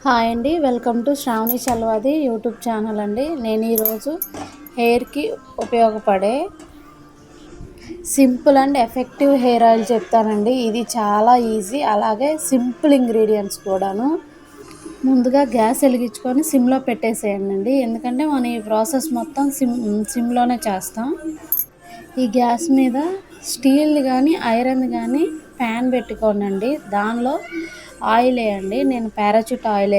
Hi అండి, welcome to Shravani Chalvadi YouTube channel అండి. నేను ఈరోజు హెయిర్కి ఉపయోగపడే simple and effective hair oil చెప్తానండి. ఇది చాలా ఈజీ, అలాగే సింపుల్ ఇంగ్రీడియంట్స్ కూడాను. ముందుగా గ్యాస్ వెలిగించుకొని సిమ్లో పెట్టేసేయండి, ఎందుకంటే మనం ఈ ప్రాసెస్ మొత్తం సిమ్లోనే చేస్తాం. ఈ గ్యాస్ మీద స్టీల్ కానీ ఐరన్ కానీ ప్యాన్ పెట్టుకోనండి, దానిలో ఆయిల్ వేయండి. నేను పారాచూట్ ఆయిల్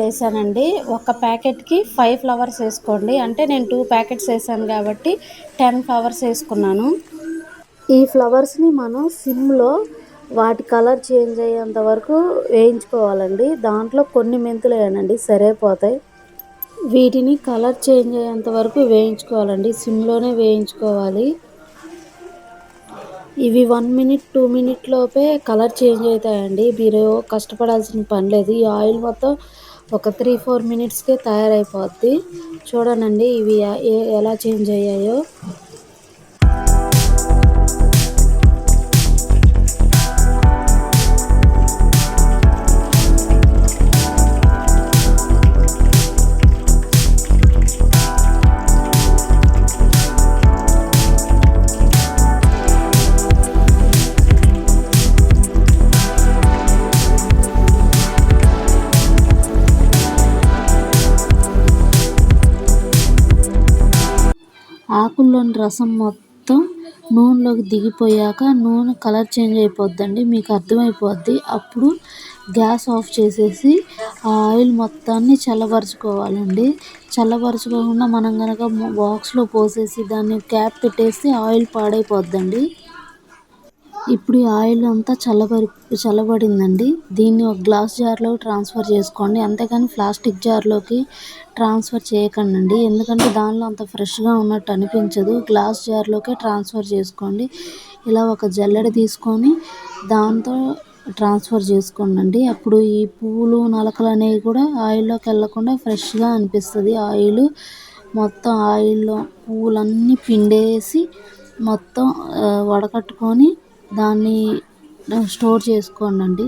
వేసానండి. ఒక ప్యాకెట్కి 5 ఫ్లవర్స్ వేసుకోండి. అంటే నేను 2 ప్యాకెట్స్ వేసాను కాబట్టి 10 ఫ్లవర్స్ వేసుకున్నాను. ఈ ఫ్లవర్స్ని మనం సిమ్లో వాటి కలర్ చేంజ్ అయ్యేంత వరకు వేయించుకోవాలండి. దాంట్లో కొన్ని మెంతులు వేయనండి, సరిపోతాయి. వీటిని కలర్ చేంజ్ అయ్యేంత వరకు వేయించుకోవాలండి, సిమ్లోనే వేయించుకోవాలి. ఇవి 1 మినిట్ 2 మినిట్ లోపే కలర్ చేంజ్ అవుతాయండి. మీరు కష్టపడాల్సిన పని లేదు. ఈ ఆయిల్ మొత్తం ఒక 3-4 మినిట్స్కే తయారైపోద్ది. చూడండి ఇవి ఎలా చేంజ్ అయ్యాయో. ఆకుల్లోని రసం మొత్తం నూనెలోకి దిగిపోయాక నూనె కలర్ చేంజ్ అయిపోద్దండి, మీకు అర్థమైపోద్ది. అప్పుడు గ్యాస్ ఆఫ్ చేసేసి ఆ ఆయిల్ మొత్తాన్ని చల్లబరుచుకోవాలండి. చల్లబరుచుకోకుండా మనం కనుక బాక్స్లో పోసేసి దాన్ని క్యాప్ పెట్టేస్తే ఆయిల్ పాడైపోద్దండి. ఇప్పుడు ఈ ఆయిల్ అంతా చల్లబడిందండి. దీన్ని ఒక గ్లాస్ జార్లోకి ట్రాన్స్ఫర్ చేసుకోండి, అంతేకాని ప్లాస్టిక్ జార్లోకి ట్రాన్స్ఫర్ చేయకండి, ఎందుకంటే దానిలో అంత ఫ్రెష్గా ఉన్నట్టు అనిపించదు. గ్లాస్ జార్లోకే ట్రాన్స్ఫర్ చేసుకోండి. ఇలా ఒక జల్లెడ తీసుకొని దాంతో ట్రాన్స్ఫర్ చేసుకోండి. అప్పుడు ఈ పువ్వులు నలకలు అనేవి కూడా ఆయిల్లోకి వెళ్ళకుండా ఫ్రెష్గా అనిపిస్తుంది. ఆయిల్ మొత్తం ఆయిల్లో పువ్వులన్నీ పిండేసి మొత్తం వడకట్టుకొని దాన్ని స్టోర్ చేసుకోండి.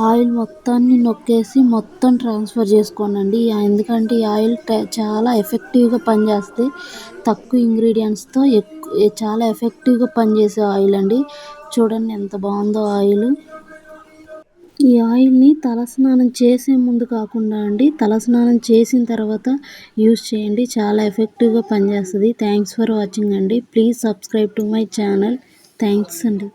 ఆయిల్ మొత్తాన్ని నొక్కేసి మొత్తం ట్రాన్స్ఫర్ చేసుకోండి, ఎందుకంటే ఈ ఆయిల్ చాలా ఎఫెక్టివ్గా పనిచేస్తుంది. తక్కువ ఇంగ్రీడియంట్స్తో చాలా ఎఫెక్టివ్గా పనిచేసే ఆయిల్ అండి. చూడండి ఎంత బాగుందో ఆయిల్. ఈ ఆయిల్ని తలస్నానం చేసే ముందు కాకుండా తలస్నానం చేసిన తర్వాత యూస్ చేయండి, చాలా ఎఫెక్టివ్గా పనిచేస్తుంది. థ్యాంక్స్ ఫర్ వాచింగ్ అండి. Please subscribe to my channel. Thanks అండి.